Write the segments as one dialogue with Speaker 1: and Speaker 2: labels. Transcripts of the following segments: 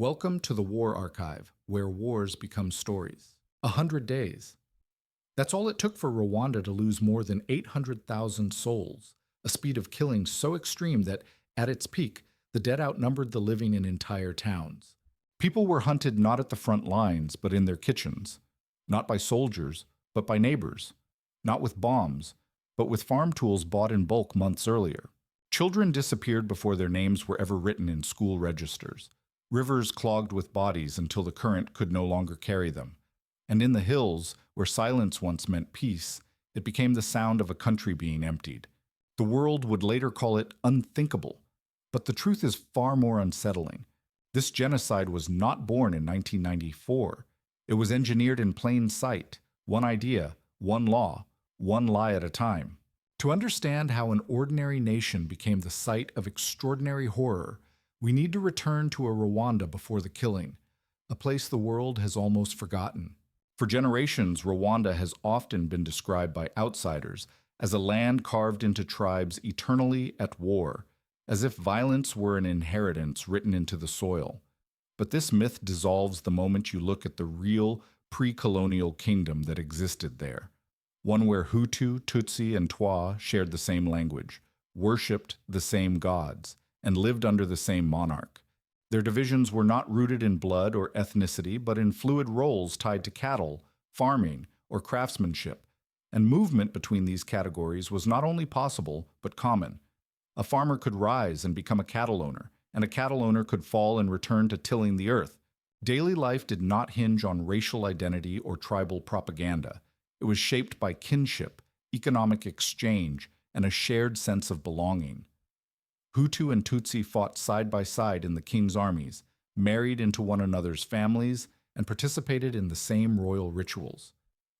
Speaker 1: Welcome to the War Archive, where wars become stories. 100 days. That's all it took for Rwanda to lose more than 800,000 souls, a speed of killing so extreme that, at its peak, the dead outnumbered the living in entire towns. People were hunted not at the front lines, but in their kitchens. Not by soldiers, but by neighbors. Not with bombs, but with farm tools bought in bulk months earlier. Children disappeared before their names were ever written in school registers. Rivers clogged with bodies until the current could no longer carry them. And in the hills, where silence once meant peace, it became the sound of a country being emptied. The world would later call it unthinkable. But the truth is far more unsettling. This genocide was not born in 1994. It was engineered in plain sight, one idea, one law, one lie at a time. To understand how an ordinary nation became the site of extraordinary horror, we need to return to a Rwanda before the killing, a place the world has almost forgotten. For generations, Rwanda has often been described by outsiders as a land carved into tribes eternally at war, as if violence were an inheritance written into the soil. But this myth dissolves the moment you look at the real pre-colonial kingdom that existed there, one where Hutu, Tutsi, and Twa shared the same language, worshipped the same gods, and lived under the same monarch. Their divisions were not rooted in blood or ethnicity, but in fluid roles tied to cattle, farming, or craftsmanship, and movement between these categories was not only possible, but common. A farmer could rise and become a cattle owner, and a cattle owner could fall and return to tilling the earth. Daily life did not hinge on racial identity or tribal propaganda. It was shaped by kinship, economic exchange, and a shared sense of belonging. Hutu and Tutsi fought side by side in the king's armies, married into one another's families, and participated in the same royal rituals.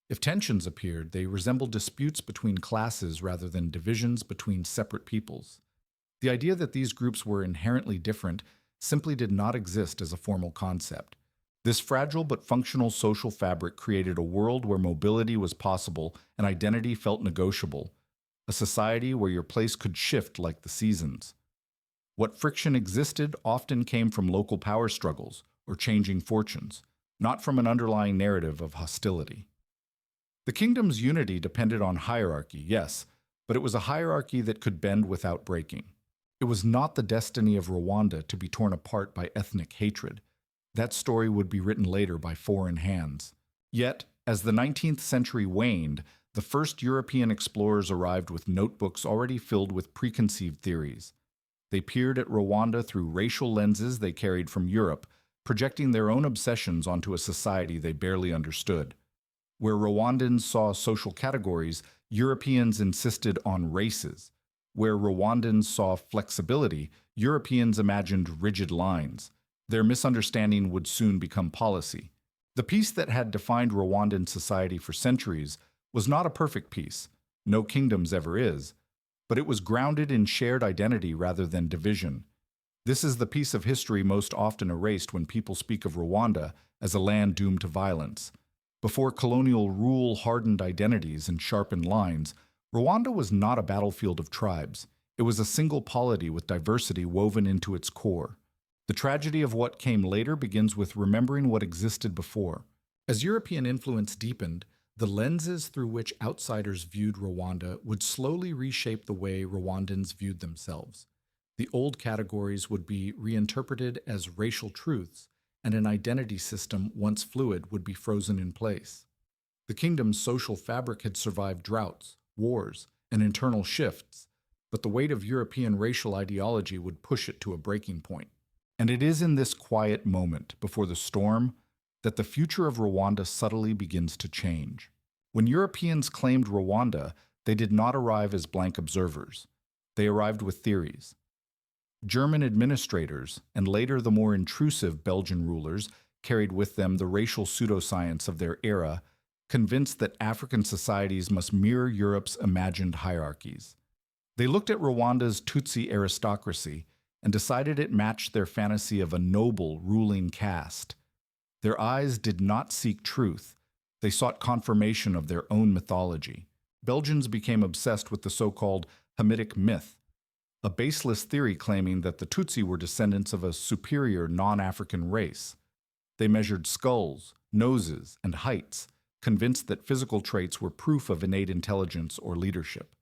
Speaker 1: If tensions appeared, they resembled disputes between classes rather than divisions between separate peoples. The idea that these groups were inherently different simply did not exist as a formal concept. This fragile but functional social fabric created a world where mobility was possible and identity felt negotiable, a society where your place could shift like the seasons. What friction existed often came from local power struggles or changing fortunes, not from an underlying narrative of hostility. The kingdom's unity depended on hierarchy, yes, but it was a hierarchy that could bend without breaking. It was not the destiny of Rwanda to be torn apart by ethnic hatred. That story would be written later by foreign hands. Yet, as the 19th century waned, the first European explorers arrived with notebooks already filled with preconceived theories. They peered at Rwanda through racial lenses they carried from Europe, projecting their own obsessions onto a society they barely understood. Where Rwandans saw social categories, Europeans insisted on races. Where Rwandans saw flexibility, Europeans imagined rigid lines. Their misunderstanding would soon become policy. The peace that had defined Rwandan society for centuries was not a perfect peace. No kingdom's ever is. But it was grounded in shared identity rather than division. This is the piece of history most often erased when people speak of Rwanda as a land doomed to violence. Before colonial rule hardened identities and sharpened lines, Rwanda was not a battlefield of tribes. It was a single polity with diversity woven into its core. The tragedy of what came later begins with remembering what existed before. As European influence deepened, the lenses through which outsiders viewed Rwanda would slowly reshape the way Rwandans viewed themselves. The old categories would be reinterpreted as racial truths, and an identity system, once fluid, would be frozen in place. The kingdom's social fabric had survived droughts, wars, and internal shifts, but the weight of European racial ideology would push it to a breaking point. And it is in this quiet moment, before the storm, that the future of Rwanda subtly begins to change. When Europeans claimed Rwanda, they did not arrive as blank observers. They arrived with theories. German administrators, and later the more intrusive Belgian rulers, carried with them the racial pseudoscience of their era, convinced that African societies must mirror Europe's imagined hierarchies. They looked at Rwanda's Tutsi aristocracy and decided it matched their fantasy of a noble ruling caste. Their eyes did not seek truth. They sought confirmation of their own mythology. Belgians became obsessed with the so-called Hamitic myth, a baseless theory claiming that the Tutsi were descendants of a superior non-African race. They measured skulls, noses, and heights, convinced that physical traits were proof of innate intelligence or leadership.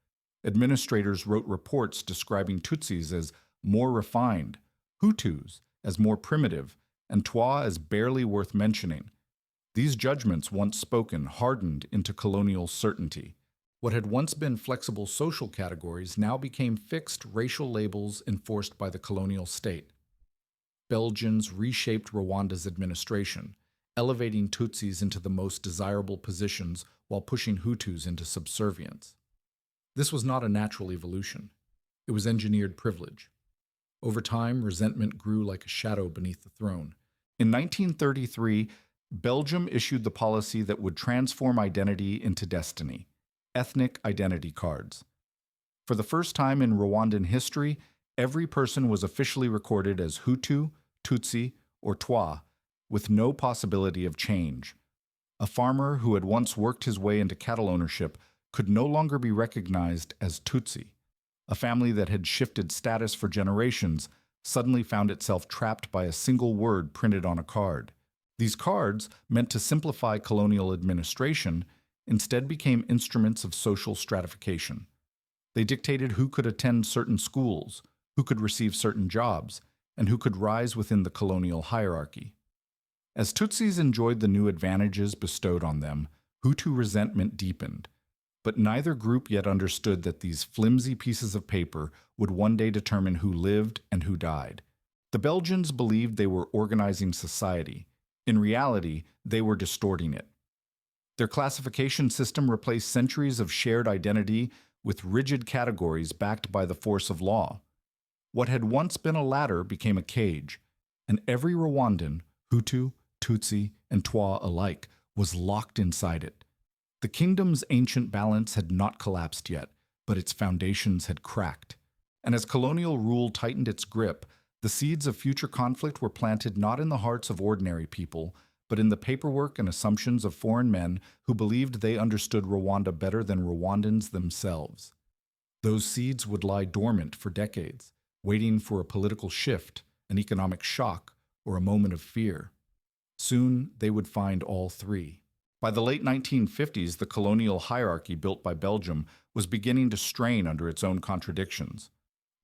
Speaker 1: Administrators wrote reports describing Tutsis as more refined, Hutus as more primitive, and Twa as barely worth mentioning. These judgments, once spoken, hardened into colonial certainty. What had once been flexible social categories now became fixed racial labels enforced by the colonial state. Belgians reshaped Rwanda's administration, elevating Tutsis into the most desirable positions while pushing Hutus into subservience. This was not a natural evolution. It was engineered privilege. Over time, resentment grew like a shadow beneath the throne. In 1933, Belgium issued the policy that would transform identity into destiny: ethnic identity cards. For the first time in Rwandan history, every person was officially recorded as Hutu, Tutsi, or Twa, with no possibility of change. A farmer who had once worked his way into cattle ownership could no longer be recognized as Tutsi. A family that had shifted status for generations suddenly found itself trapped by a single word printed on a card. These cards, meant to simplify colonial administration, instead became instruments of social stratification. They dictated who could attend certain schools, who could receive certain jobs, and who could rise within the colonial hierarchy. As Tutsis enjoyed the new advantages bestowed on them, Hutu resentment deepened. But neither group yet understood that these flimsy pieces of paper would one day determine who lived and who died. The Belgians believed they were organizing society. In reality, they were distorting it. Their classification system replaced centuries of shared identity with rigid categories backed by the force of law. What had once been a ladder became a cage, and every Rwandan, Hutu, Tutsi, and Twa alike, was locked inside it. The kingdom's ancient balance had not collapsed yet, but its foundations had cracked. And as colonial rule tightened its grip, the seeds of future conflict were planted not in the hearts of ordinary people, but in the paperwork and assumptions of foreign men who believed they understood Rwanda better than Rwandans themselves. Those seeds would lie dormant for decades, waiting for a political shift, an economic shock, or a moment of fear. Soon, they would find all three. By the late 1950s, the colonial hierarchy built by Belgium was beginning to strain under its own contradictions.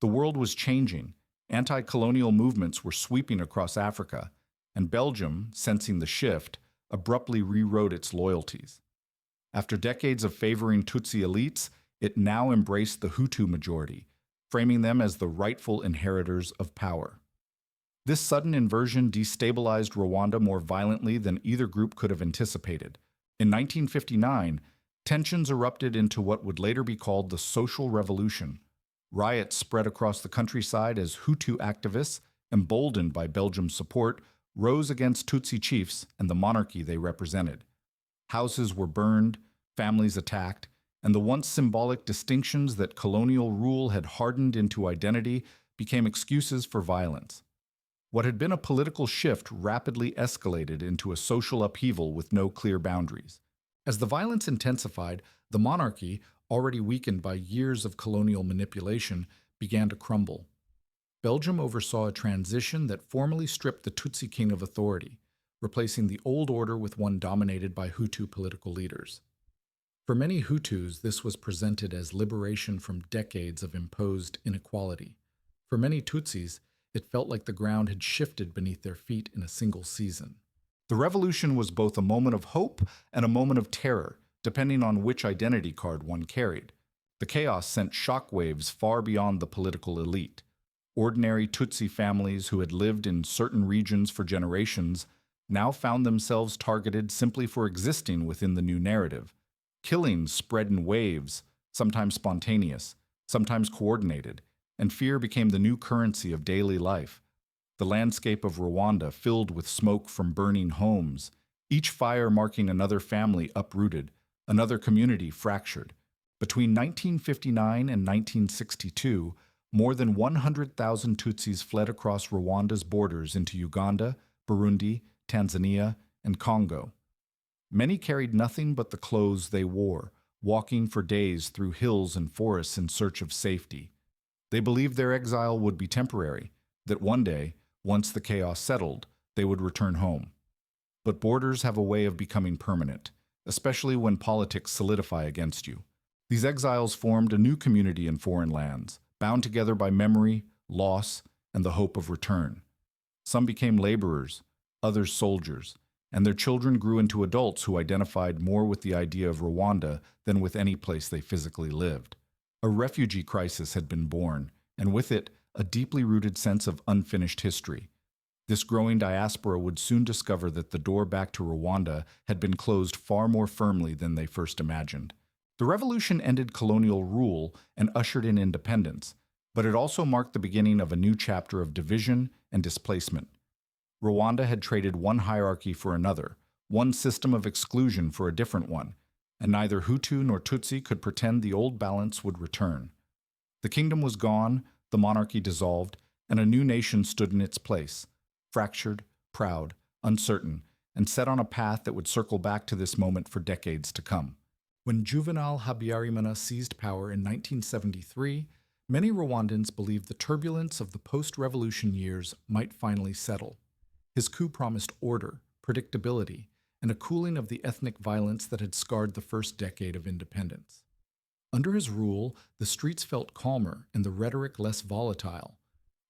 Speaker 1: The world was changing. Anti-colonial movements were sweeping across Africa, and Belgium, sensing the shift, abruptly rewrote its loyalties. After decades of favoring Tutsi elites, it now embraced the Hutu majority, framing them as the rightful inheritors of power. This sudden inversion destabilized Rwanda more violently than either group could have anticipated. In 1959, tensions erupted into what would later be called the Social Revolution. Riots spread across the countryside as Hutu activists, emboldened by Belgium's support, rose against Tutsi chiefs and the monarchy they represented. Houses were burned, families attacked, and the once symbolic distinctions that colonial rule had hardened into identity became excuses for violence. What had been a political shift rapidly escalated into a social upheaval with no clear boundaries. As the violence intensified, the monarchy, already weakened by years of colonial manipulation, began to crumble. Belgium oversaw a transition that formally stripped the Tutsi king of authority, replacing the old order with one dominated by Hutu political leaders. For many Hutus, this was presented as liberation from decades of imposed inequality. For many Tutsis, it felt like the ground had shifted beneath their feet in a single season. The revolution was both a moment of hope and a moment of terror, depending on which identity card one carried. The chaos sent shockwaves far beyond the political elite. Ordinary Tutsi families who had lived in certain regions for generations now found themselves targeted simply for existing within the new narrative. Killings spread in waves, sometimes spontaneous, sometimes coordinated, and fear became the new currency of daily life. The landscape of Rwanda filled with smoke from burning homes, each fire marking another family uprooted, another community fractured. Between 1959 and 1962, more than 100,000 Tutsis fled across Rwanda's borders into Uganda, Burundi, Tanzania, and Congo. Many carried nothing but the clothes they wore, walking for days through hills and forests in search of safety. They believed their exile would be temporary, that one day, once the chaos settled, they would return home. But borders have a way of becoming permanent, especially when politics solidify against you. These exiles formed a new community in foreign lands, bound together by memory, loss, and the hope of return. Some became laborers, others soldiers, and their children grew into adults who identified more with the idea of Rwanda than with any place they physically lived. A refugee crisis had been born, and with it, a deeply rooted sense of unfinished history. This growing diaspora would soon discover that the door back to Rwanda had been closed far more firmly than they first imagined. The revolution ended colonial rule and ushered in independence, but it also marked the beginning of a new chapter of division and displacement. Rwanda had traded one hierarchy for another, one system of exclusion for a different one, and neither Hutu nor Tutsi could pretend the old balance would return. The kingdom was gone, the monarchy dissolved, and a new nation stood in its place, fractured, proud, uncertain, and set on a path that would circle back to this moment for decades to come. When Juvenal Habyarimana seized power in 1973, many Rwandans believed the turbulence of the post-revolution years might finally settle. His coup promised order, predictability, and a cooling of the ethnic violence that had scarred the first decade of independence. Under his rule, the streets felt calmer and the rhetoric less volatile.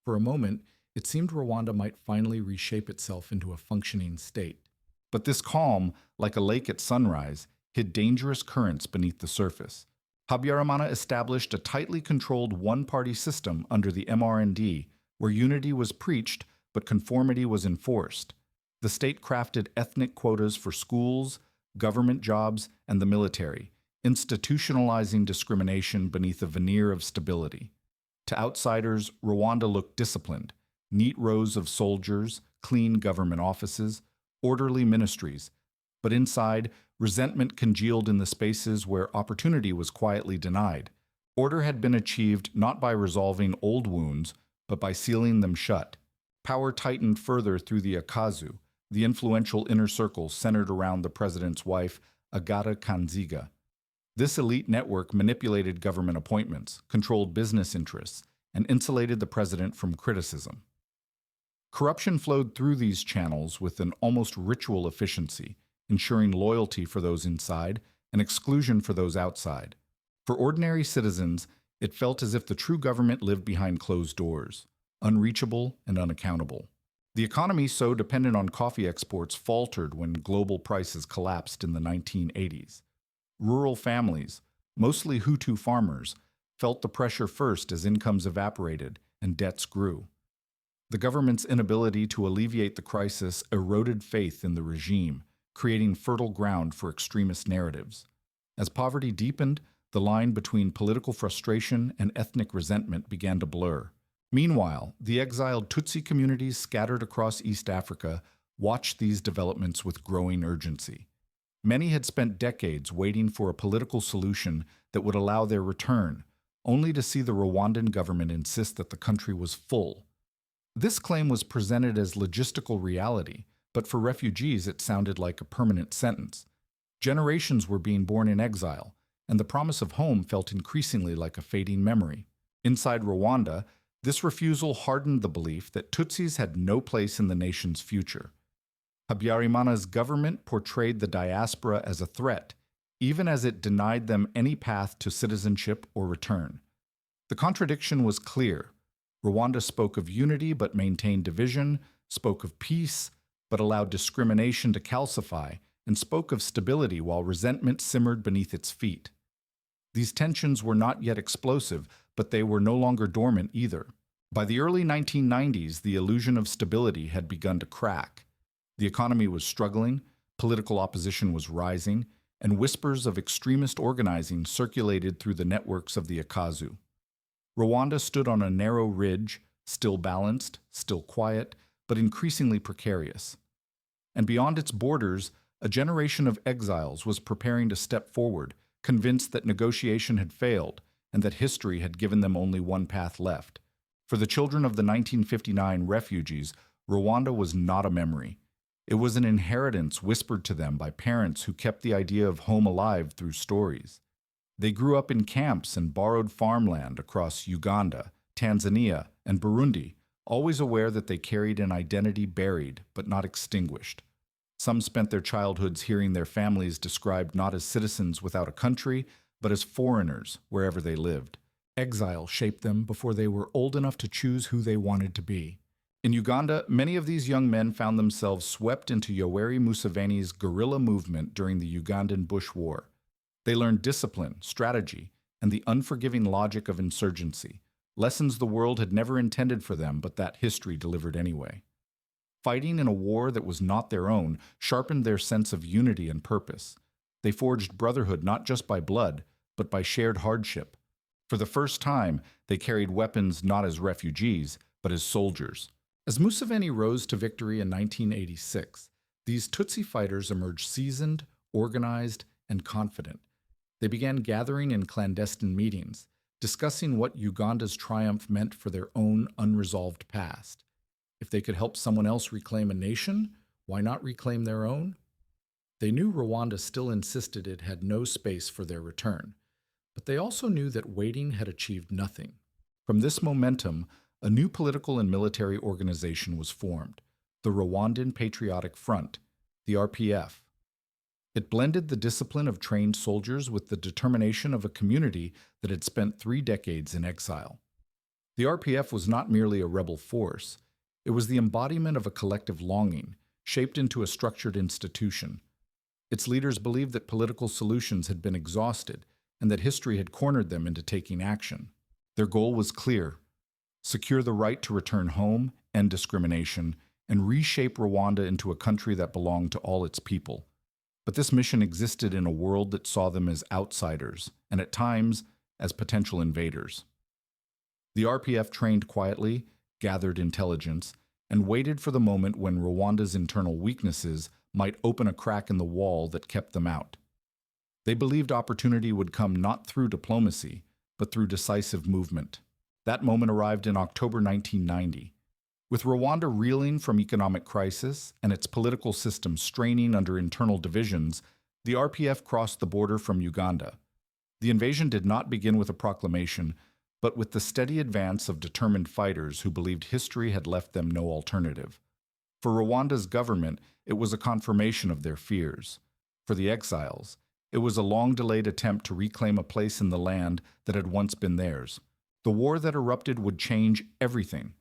Speaker 1: For a moment, it seemed Rwanda might finally reshape itself into a functioning state. But this calm, like a lake at sunrise, hid dangerous currents beneath the surface. Habyarimana established a tightly controlled one-party system under the MRND, where unity was preached but conformity was enforced. The state crafted ethnic quotas for schools, government jobs, and the military, institutionalizing discrimination beneath a veneer of stability. To outsiders, Rwanda looked disciplined: neat rows of soldiers, clean government offices, orderly ministries. But inside, resentment congealed in the spaces where opportunity was quietly denied. Order had been achieved not by resolving old wounds, but by sealing them shut. Power tightened further through the Akazu, the influential inner circle centered around the president's wife, Agatha Kanziga. This elite network manipulated government appointments, controlled business interests, and insulated the president from criticism. Corruption flowed through these channels with an almost ritual efficiency, ensuring loyalty for those inside and exclusion for those outside. For ordinary citizens, it felt as if the true government lived behind closed doors, unreachable and unaccountable. The economy, so dependent on coffee exports, faltered when global prices collapsed in the 1980s. Rural families, mostly Hutu farmers, felt the pressure first as incomes evaporated and debts grew. The government's inability to alleviate the crisis eroded faith in the regime, creating fertile ground for extremist narratives. As poverty deepened, the line between political frustration and ethnic resentment began to blur. Meanwhile, the exiled Tutsi communities scattered across East Africa watched these developments with growing urgency. Many had spent decades waiting for a political solution that would allow their return, only to see the Rwandan government insist that the country was full. This claim was presented as logistical reality, but for refugees it sounded like a permanent sentence. Generations were being born in exile, and the promise of home felt increasingly like a fading memory. Inside Rwanda, this refusal hardened the belief that Tutsis had no place in the nation's future. Habyarimana's government portrayed the diaspora as a threat, even as it denied them any path to citizenship or return. The contradiction was clear. Rwanda spoke of unity but maintained division, spoke of peace but allowed discrimination to calcify, and spoke of stability while resentment simmered beneath its feet. These tensions were not yet explosive, but they were no longer dormant either. By the early 1990s, the illusion of stability had begun to crack. The economy was struggling, political opposition was rising, and whispers of extremist organizing circulated through the networks of the Akazu. Rwanda stood on a narrow ridge, still balanced, still quiet, but increasingly precarious. And beyond its borders, a generation of exiles was preparing to step forward, convinced that negotiation had failed and that history had given them only one path left. For the children of the 1959 refugees, Rwanda was not a memory. It was an inheritance whispered to them by parents who kept the idea of home alive through stories. They grew up in camps and borrowed farmland across Uganda, Tanzania, and Burundi, always aware that they carried an identity buried but not extinguished. Some spent their childhoods hearing their families described not as citizens without a country, but as foreigners wherever they lived. Exile shaped them before they were old enough to choose who they wanted to be. In Uganda, many of these young men found themselves swept into Yoweri Museveni's guerrilla movement during the Ugandan Bush War. They learned discipline, strategy, and the unforgiving logic of insurgency, lessons the world had never intended for them but that history delivered anyway. Fighting in a war that was not their own sharpened their sense of unity and purpose. They forged brotherhood not just by blood, but by shared hardship. For the first time, they carried weapons not as refugees, but as soldiers. As Museveni rose to victory in 1986, these Tutsi fighters emerged seasoned, organized, and confident. They began gathering in clandestine meetings, discussing what Uganda's triumph meant for their own unresolved past. If they could help someone else reclaim a nation, why not reclaim their own? They knew Rwanda still insisted it had no space for their return, but they also knew that waiting had achieved nothing. From this momentum, a new political and military organization was formed, the Rwandan Patriotic Front, the RPF. It blended the discipline of trained soldiers with the determination of a community that had spent 3 decades in exile. The RPF was not merely a rebel force. It was the embodiment of a collective longing, shaped into a structured institution. Its leaders believed that political solutions had been exhausted and that history had cornered them into taking action. Their goal was clear: secure the right to return home, end discrimination, and reshape Rwanda into a country that belonged to all its people. But this mission existed in a world that saw them as outsiders, and at times, as potential invaders. The RPF trained quietly, gathered intelligence, and waited for the moment when Rwanda's internal weaknesses might open a crack in the wall that kept them out. They believed opportunity would come not through diplomacy, but through decisive movement. That moment arrived in October 1990. With Rwanda reeling from economic crisis and its political system straining under internal divisions, the RPF crossed the border from Uganda. The invasion did not begin with a proclamation, but with the steady advance of determined fighters who believed history had left them no alternative. For Rwanda's government, it was a confirmation of their fears. For the exiles, it was a long-delayed attempt to reclaim a place in the land that had once been theirs. The war that erupted would change everything.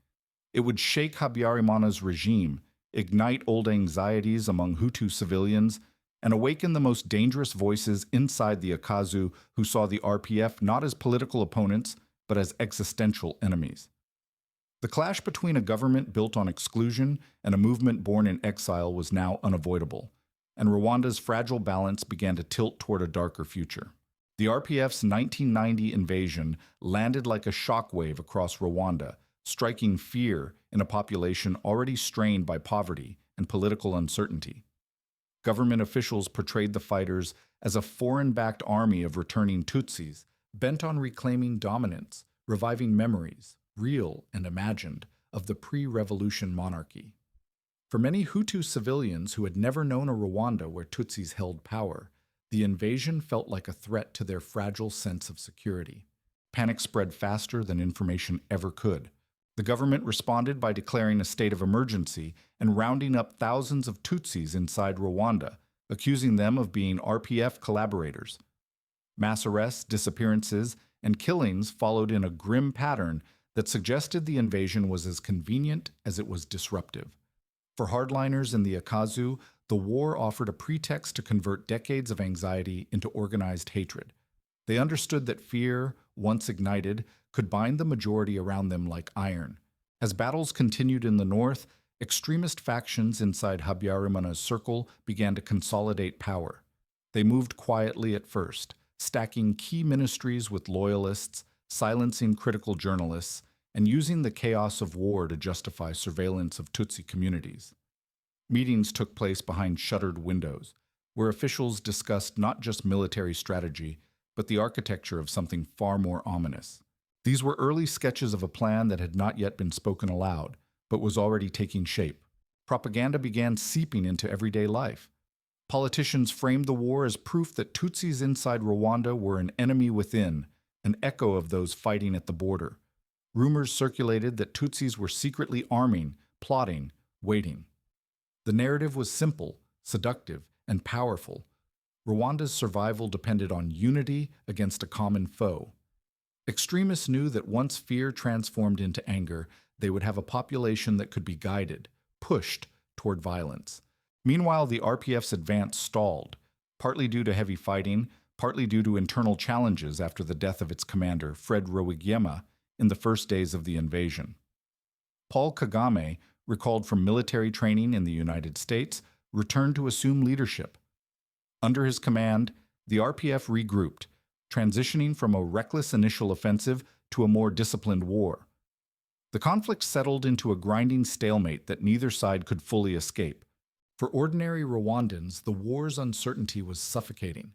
Speaker 1: It would shake Habyarimana's regime, ignite old anxieties among Hutu civilians, and awaken the most dangerous voices inside the Akazu who saw the RPF not as political opponents, but as existential enemies. The clash between a government built on exclusion and a movement born in exile was now unavoidable, and Rwanda's fragile balance began to tilt toward a darker future. The RPF's 1990 invasion landed like a shockwave across Rwanda, striking fear in a population already strained by poverty and political uncertainty. Government officials portrayed the fighters as a foreign-backed army of returning Tutsis, bent on reclaiming dominance, reviving memories, real and imagined, of the pre-revolution monarchy. For many Hutu civilians who had never known a Rwanda where Tutsis held power, the invasion felt like a threat to their fragile sense of security. Panic spread faster than information ever could. The government responded by declaring a state of emergency and rounding up thousands of Tutsis inside Rwanda, accusing them of being RPF collaborators. Mass arrests, disappearances, and killings followed in a grim pattern that suggested the invasion was as convenient as it was disruptive. For hardliners in the Akazu, the war offered a pretext to convert decades of anxiety into organized hatred. They understood that fear, once ignited, could bind the majority around them like iron. As battles continued in the north, extremist factions inside Habyarimana's circle began to consolidate power. They moved quietly at first, stacking key ministries with loyalists, silencing critical journalists, and using the chaos of war to justify surveillance of Tutsi communities. Meetings took place behind shuttered windows, where officials discussed not just military strategy, but the architecture of something far more ominous. These were early sketches of a plan that had not yet been spoken aloud, but was already taking shape. Propaganda began seeping into everyday life. Politicians framed the war as proof that Tutsis inside Rwanda were an enemy within, an echo of those fighting at the border. Rumors circulated that Tutsis were secretly arming, plotting, waiting. The narrative was simple, seductive, and powerful. Rwanda's survival depended on unity against a common foe. Extremists knew that once fear transformed into anger, they would have a population that could be guided, pushed toward violence. Meanwhile, the RPF's advance stalled, partly due to heavy fighting, partly due to internal challenges after the death of its commander, Fred Rwigema, in the first days of the invasion. Paul Kagame, recalled from military training in the United States, returned to assume leadership. Under his command, the RPF regrouped, transitioning from a reckless initial offensive to a more disciplined war. The conflict settled into a grinding stalemate that neither side could fully escape. For ordinary Rwandans, the war's uncertainty was suffocating.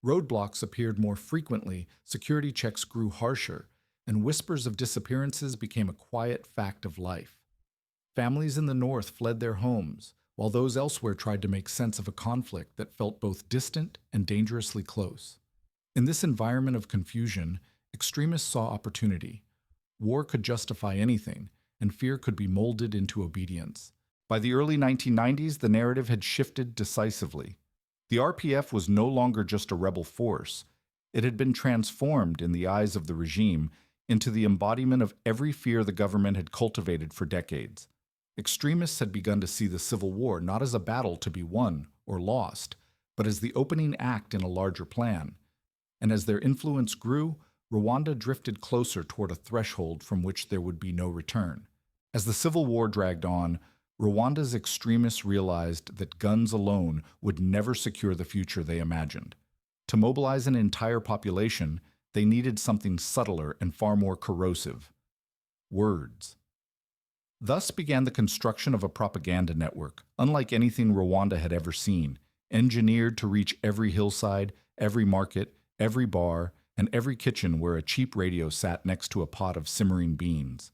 Speaker 1: Roadblocks appeared more frequently, security checks grew harsher, and whispers of disappearances became a quiet fact of life. Families in the north fled their homes, while those elsewhere tried to make sense of a conflict that felt both distant and dangerously close. In this environment of confusion, extremists saw opportunity. War could justify anything, and fear could be molded into obedience. By the early 1990s, the narrative had shifted decisively. The RPF was no longer just a rebel force. It had been transformed, in the eyes of the regime, into the embodiment of every fear the government had cultivated for decades. Extremists had begun to see the Civil War not as a battle to be won or lost, but as the opening act in a larger plan. And as their influence grew, Rwanda drifted closer toward a threshold from which there would be no return. As the Civil War dragged on, Rwanda's extremists realized that guns alone would never secure the future they imagined. To mobilize an entire population, they needed something subtler and far more corrosive: words. Thus began the construction of a propaganda network, unlike anything Rwanda had ever seen, engineered to reach every hillside, every market, every bar, and every kitchen where a cheap radio sat next to a pot of simmering beans.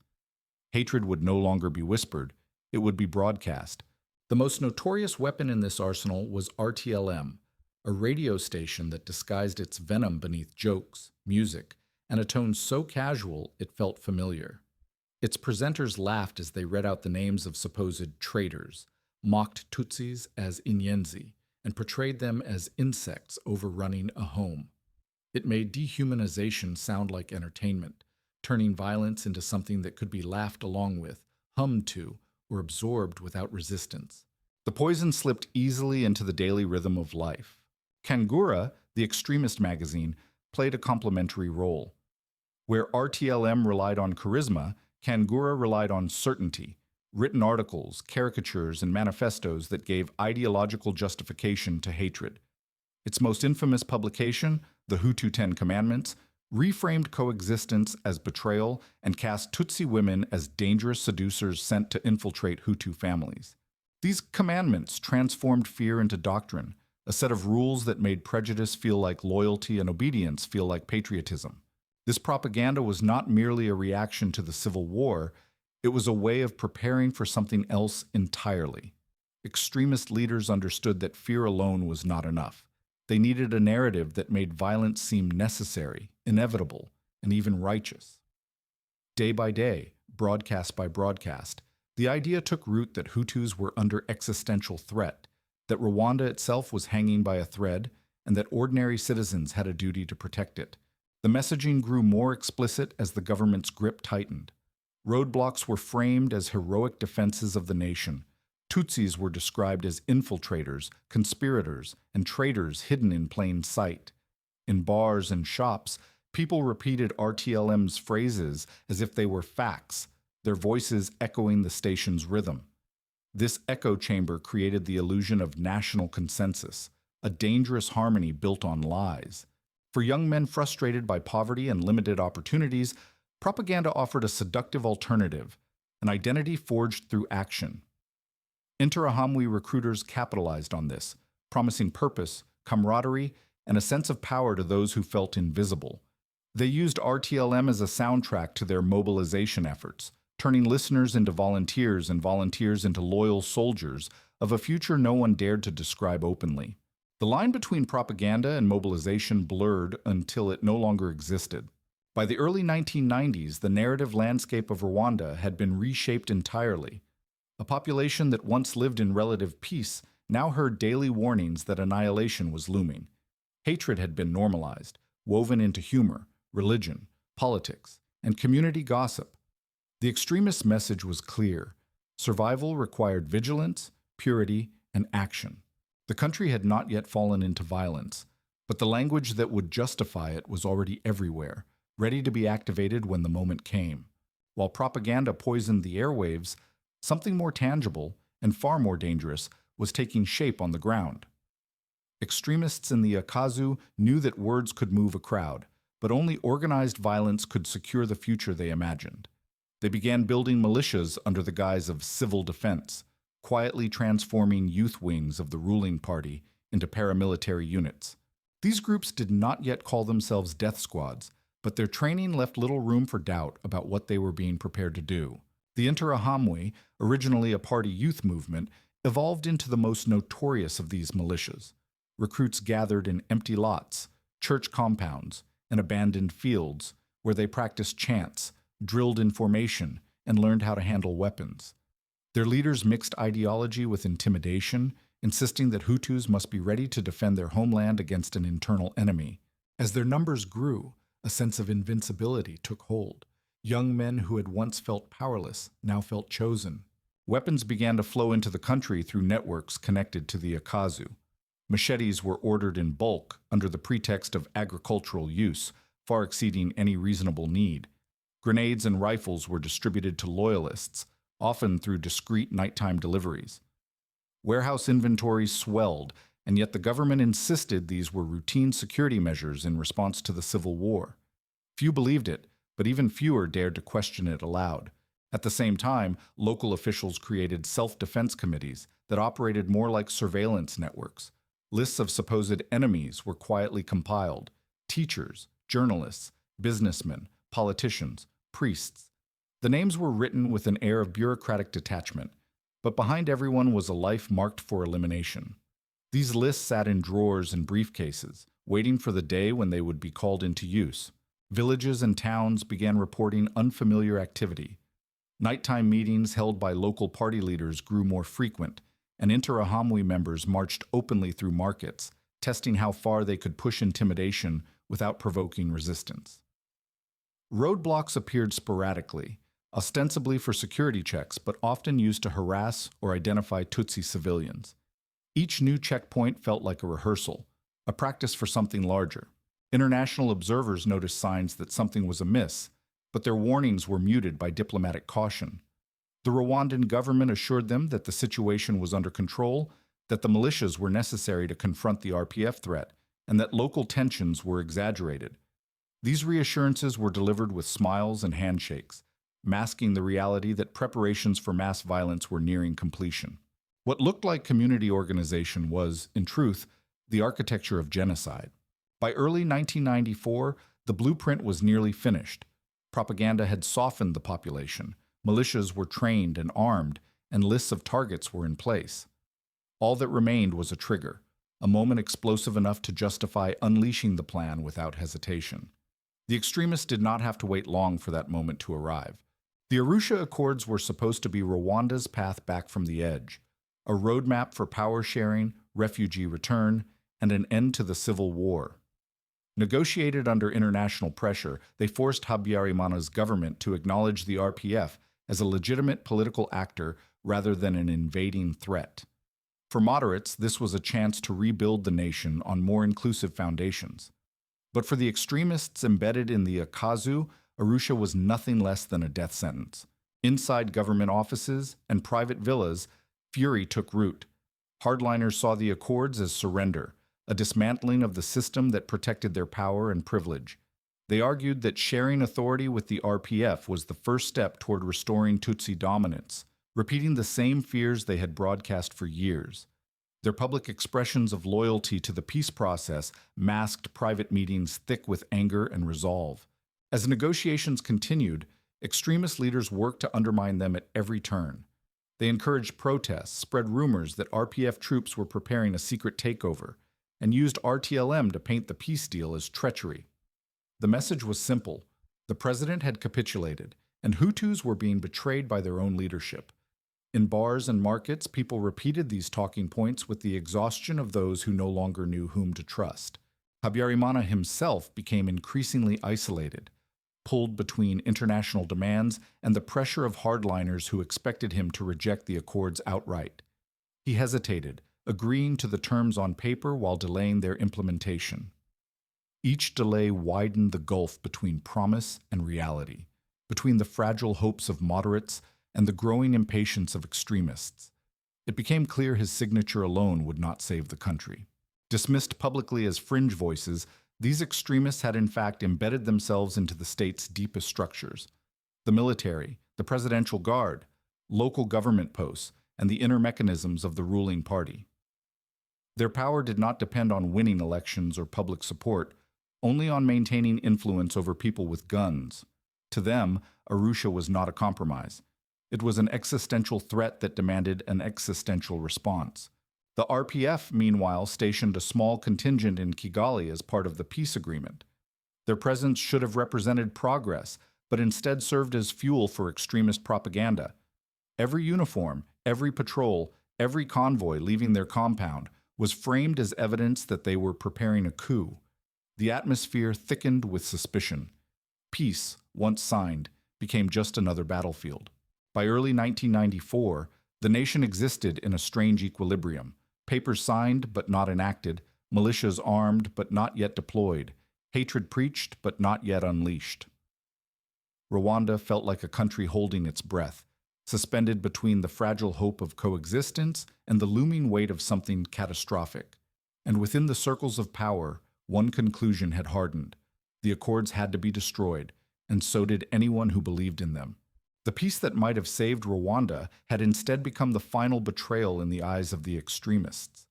Speaker 1: Hatred would no longer be whispered, it would be broadcast. The most notorious weapon in this arsenal was RTLM, a radio station that disguised its venom beneath jokes, music, and a tone so casual it felt familiar. Its presenters laughed as they read out the names of supposed traitors, mocked Tutsis as inyenzi, and portrayed them as insects overrunning a home. It made dehumanization sound like entertainment, turning violence into something that could be laughed along with, hummed to, or absorbed without resistance. The poison slipped easily into the daily rhythm of life. Kangura, the extremist magazine, played a complementary role. Where RTLM relied on charisma, Kangura relied on certainty, written articles, caricatures, and manifestos that gave ideological justification to hatred. Its most infamous publication, the Hutu 10 Commandments, reframed coexistence as betrayal and cast Tutsi women as dangerous seducers sent to infiltrate Hutu families. These commandments transformed fear into doctrine, a set of rules that made prejudice feel like loyalty and obedience feel like patriotism. This propaganda was not merely a reaction to the Civil War, it was a way of preparing for something else entirely. Extremist leaders understood that fear alone was not enough. They needed a narrative that made violence seem necessary, inevitable, and even righteous. Day by day, broadcast by broadcast, the idea took root that Hutus were under existential threat, that Rwanda itself was hanging by a thread, and that ordinary citizens had a duty to protect it. The messaging grew more explicit as the government's grip tightened. Roadblocks were framed as heroic defenses of the nation. Tutsis were described as infiltrators, conspirators, and traitors hidden in plain sight. In bars and shops, people repeated RTLM's phrases as if they were facts, their voices echoing the station's rhythm. This echo chamber created the illusion of national consensus, a dangerous harmony built on lies. For young men frustrated by poverty and limited opportunities, propaganda offered a seductive alternative, an identity forged through action. Interahamwe recruiters capitalized on this, promising purpose, camaraderie, and a sense of power to those who felt invisible. They used RTLM as a soundtrack to their mobilization efforts, turning listeners into volunteers and volunteers into loyal soldiers of a future no one dared to describe openly. The line between propaganda and mobilization blurred until it no longer existed. By the early 1990s, the narrative landscape of Rwanda had been reshaped entirely. A population that once lived in relative peace now heard daily warnings that annihilation was looming. Hatred had been normalized, woven into humor, religion, politics, and community gossip. The extremist message was clear. Survival required vigilance, purity, and action. The country had not yet fallen into violence, but the language that would justify it was already everywhere, ready to be activated when the moment came. While propaganda poisoned the airwaves, something more tangible and far more dangerous was taking shape on the ground. Extremists in the Akazu knew that words could move a crowd, but only organized violence could secure the future they imagined. They began building militias under the guise of civil defense, quietly transforming youth wings of the ruling party into paramilitary units. These groups did not yet call themselves death squads, but their training left little room for doubt about what they were being prepared to do. The Interahamwe, originally a party youth movement, evolved into the most notorious of these militias. Recruits gathered in empty lots, church compounds, and abandoned fields, where they practiced chants, drilled in formation, and learned how to handle weapons. Their leaders mixed ideology with intimidation, insisting that Hutus must be ready to defend their homeland against an internal enemy. As their numbers grew, a sense of invincibility took hold. Young men who had once felt powerless now felt chosen. Weapons began to flow into the country through networks connected to the Akazu. Machetes were ordered in bulk under the pretext of agricultural use, far exceeding any reasonable need. Grenades and rifles were distributed to loyalists, often through discreet nighttime deliveries. Warehouse inventories swelled, and yet the government insisted these were routine security measures in response to the Civil War. Few believed it, but even fewer dared to question it aloud. At the same time, local officials created self-defense committees that operated more like surveillance networks. Lists of supposed enemies were quietly compiled. Teachers, journalists, businessmen, politicians, priests. The names were written with an air of bureaucratic detachment, but behind everyone was a life marked for elimination. These lists sat in drawers and briefcases, waiting for the day when they would be called into use. Villages and towns began reporting unfamiliar activity. Nighttime meetings held by local party leaders grew more frequent, and Interahamwe members marched openly through markets, testing how far they could push intimidation without provoking resistance. Roadblocks appeared sporadically, ostensibly for security checks, but often used to harass or identify Tutsi civilians. Each new checkpoint felt like a rehearsal, a practice for something larger. International observers noticed signs that something was amiss, but their warnings were muted by diplomatic caution. The Rwandan government assured them that the situation was under control, that the militias were necessary to confront the RPF threat, and that local tensions were exaggerated. These reassurances were delivered with smiles and handshakes, masking the reality that preparations for mass violence were nearing completion. What looked like community organization was, in truth, the architecture of genocide. By early 1994, the blueprint was nearly finished. Propaganda had softened the population, militias were trained and armed, and lists of targets were in place. All that remained was a trigger, a moment explosive enough to justify unleashing the plan without hesitation. The extremists did not have to wait long for that moment to arrive. The Arusha Accords were supposed to be Rwanda's path back from the edge, a roadmap for power sharing, refugee return, and an end to the civil war. Negotiated under international pressure, they forced Habyarimana's government to acknowledge the RPF as a legitimate political actor rather than an invading threat. For moderates, this was a chance to rebuild the nation on more inclusive foundations. But for the extremists embedded in the Akazu, Arusha was nothing less than a death sentence. Inside government offices and private villas, fury took root. Hardliners saw the Accords as surrender, a dismantling of the system that protected their power and privilege. They argued that sharing authority with the RPF was the first step toward restoring Tutsi dominance, repeating the same fears they had broadcast for years. Their public expressions of loyalty to the peace process masked private meetings thick with anger and resolve. As negotiations continued, extremist leaders worked to undermine them at every turn. They encouraged protests, spread rumors that RPF troops were preparing a secret takeover, and used RTLM to paint the peace deal as treachery. The message was simple: The president had capitulated, and Hutus were being betrayed by their own leadership. In bars and markets, people repeated these talking points with the exhaustion of those who no longer knew whom to trust. Habyarimana himself became increasingly isolated, pulled between international demands and the pressure of hardliners who expected him to reject the accords outright. He hesitated, agreeing to the terms on paper while delaying their implementation. Each delay widened the gulf between promise and reality, between the fragile hopes of moderates and the growing impatience of extremists. It became clear his signature alone would not save the country. Dismissed publicly as fringe voices, these extremists had in fact embedded themselves into the state's deepest structures. The military, the presidential guard, local government posts, and the inner mechanisms of the ruling party. Their power did not depend on winning elections or public support, only on maintaining influence over people with guns. To them, Arusha was not a compromise. It was an existential threat that demanded an existential response. The RPF, meanwhile, stationed a small contingent in Kigali as part of the peace agreement. Their presence should have represented progress, but instead served as fuel for extremist propaganda. Every uniform, every patrol, every convoy leaving their compound was framed as evidence that they were preparing a coup. The atmosphere thickened with suspicion. Peace, once signed, became just another battlefield. By early 1994, the nation existed in a strange equilibrium. Papers signed but not enacted, militias armed but not yet deployed, hatred preached but not yet unleashed. Rwanda felt like a country holding its breath, suspended between the fragile hope of coexistence and the looming weight of something catastrophic. And within the circles of power, one conclusion had hardened. The accords had to be destroyed, and so did anyone who believed in them. The peace that might have saved Rwanda had instead become the final betrayal in the eyes of the extremists.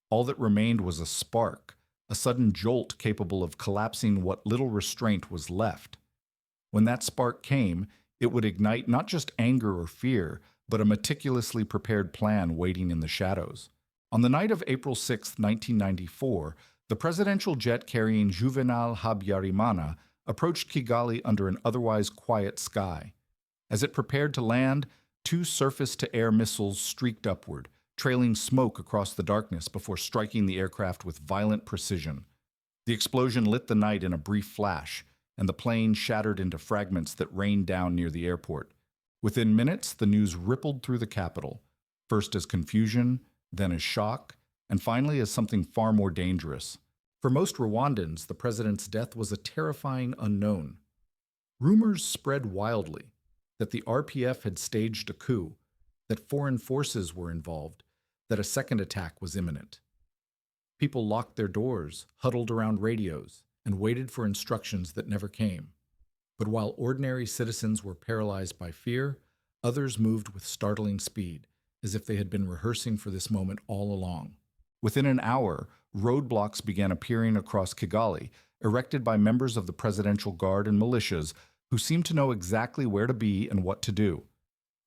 Speaker 1: All that remained was a spark, a sudden jolt capable of collapsing what little restraint was left. When that spark came, it would ignite not just anger or fear, but a meticulously prepared plan waiting in the shadows. On the night of April 6, 1994, the presidential jet carrying Juvenal Habyarimana approached Kigali under an otherwise quiet sky. As it prepared to land, 2 surface-to-air missiles streaked upward, trailing smoke across the darkness before striking the aircraft with violent precision. The explosion lit the night in a brief flash, and the plane shattered into fragments that rained down near the airport. Within minutes, the news rippled through the capital, first as confusion, then as shock, and finally as something far more dangerous. For most Rwandans, the president's death was a terrifying unknown. Rumors spread wildly that the RPF had staged a coup, that foreign forces were involved, that a second attack was imminent. People locked their doors, huddled around radios, and waited for instructions that never came. But while ordinary citizens were paralyzed by fear, others moved with startling speed, as if they had been rehearsing for this moment all along. Within an hour, roadblocks began appearing across Kigali, erected by members of the presidential guard and militias who seemed to know exactly where to be and what to do.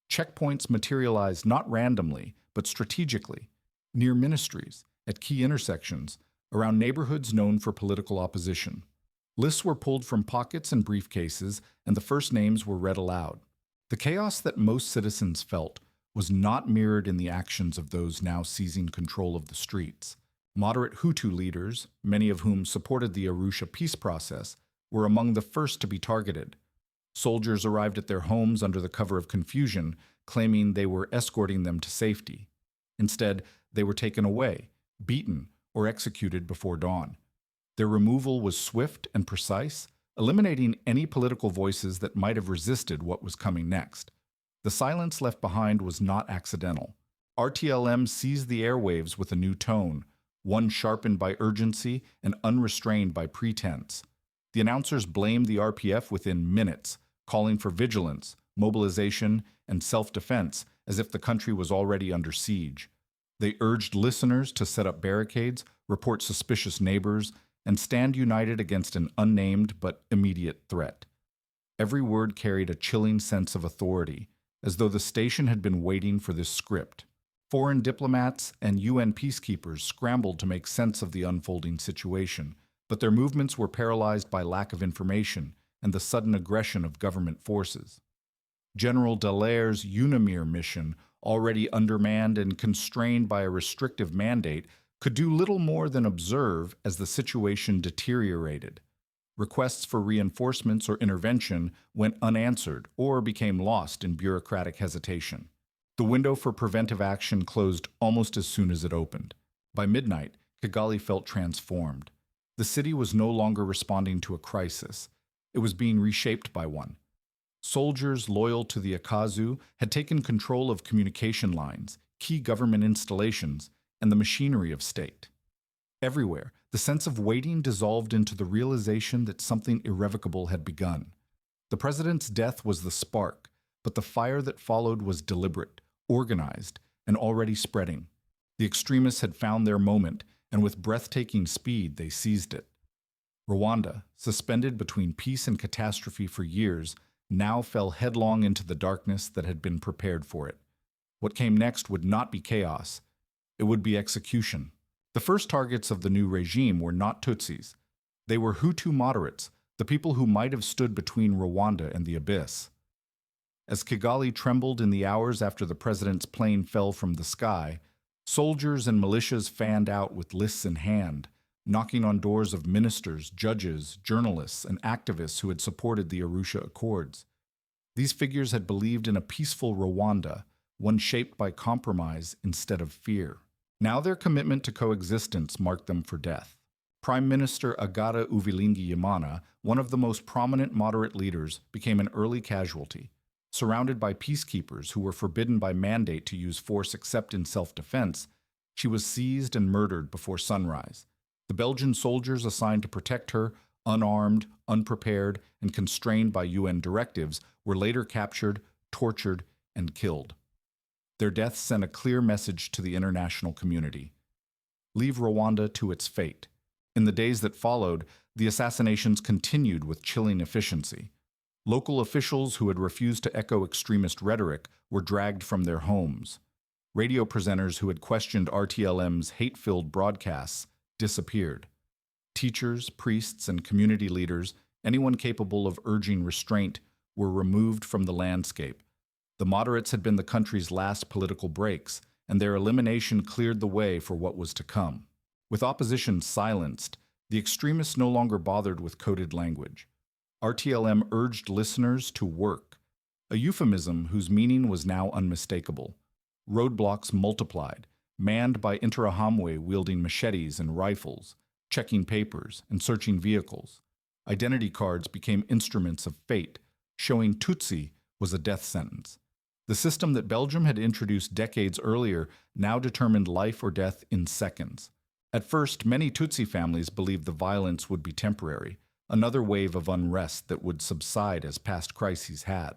Speaker 1: Checkpoints materialized not randomly, but strategically, near ministries, at key intersections, around neighborhoods known for political opposition. Lists were pulled from pockets and briefcases, and the first names were read aloud. The chaos that most citizens felt was not mirrored in the actions of those now seizing control of the streets. Moderate Hutu leaders, many of whom supported the Arusha peace process, were among the first to be targeted. Soldiers arrived at their homes under the cover of confusion, claiming they were escorting them to safety. Instead, they were taken away, beaten, or executed before dawn. Their removal was swift and precise, eliminating any political voices that might have resisted what was coming next. The silence left behind was not accidental. RTLM seized the airwaves with a new tone, one sharpened by urgency and unrestrained by pretense. The announcers blamed the RPF within minutes, calling for vigilance, mobilization, and self-defense as if the country was already under siege. They urged listeners to set up barricades, report suspicious neighbors, and stand united against an unnamed but immediate threat. Every word carried a chilling sense of authority, as though the station had been waiting for this script. Foreign diplomats and UN peacekeepers scrambled to make sense of the unfolding situation, but their movements were paralyzed by lack of information and the sudden aggression of government forces. General Dallaire's UNAMIR mission, already undermanned and constrained by a restrictive mandate, could do little more than observe as the situation deteriorated. Requests for reinforcements or intervention went unanswered or became lost in bureaucratic hesitation. The window for preventive action closed almost as soon as it opened. By midnight, Kigali felt transformed. The city was no longer responding to a crisis. It was being reshaped by one. Soldiers loyal to the Akazu had taken control of communication lines, key government installations, and the machinery of state. Everywhere, the sense of waiting dissolved into the realization that something irrevocable had begun. The president's death was the spark, but the fire that followed was deliberate, organized, and already spreading. The extremists had found their moment, and with breathtaking speed they seized it. Rwanda, suspended between peace and catastrophe for years, now fell headlong into the darkness that had been prepared for it. What came next would not be chaos. It would be execution. The first targets of the new regime were not Tutsis. They were Hutu moderates, the people who might have stood between Rwanda and the abyss. As Kigali trembled in the hours after the president's plane fell from the sky, soldiers and militias fanned out with lists in hand, knocking on doors of ministers, judges, journalists, and activists who had supported the Arusha Accords. These figures had believed in a peaceful Rwanda, one shaped by compromise instead of fear. Now their commitment to coexistence marked them for death. Prime Minister Agata Uvilingi-Yimana, one of the most prominent moderate leaders, became an early casualty. Surrounded by peacekeepers who were forbidden by mandate to use force except in self-defense, she was seized and murdered before sunrise. The Belgian soldiers assigned to protect her, unarmed, unprepared, and constrained by UN directives, were later captured, tortured, and killed. Their deaths sent a clear message to the international community. Leave Rwanda to its fate. In the days that followed, the assassinations continued with chilling efficiency. Local officials who had refused to echo extremist rhetoric were dragged from their homes. Radio presenters who had questioned RTLM's hate-filled broadcasts disappeared. Teachers, priests, and community leaders, anyone capable of urging restraint, were removed from the landscape. The moderates had been the country's last political breaks, and their elimination cleared the way for what was to come. With opposition silenced, the extremists no longer bothered with coded language. RTLM urged listeners to work, a euphemism whose meaning was now unmistakable. Roadblocks multiplied, manned by Interahamwe wielding machetes and rifles, checking papers and searching vehicles. Identity cards became instruments of fate, showing Tutsi was a death sentence. The system that Belgium had introduced decades earlier now determined life or death in seconds. At first, many Tutsi families believed the violence would be temporary, another wave of unrest that would subside as past crises had.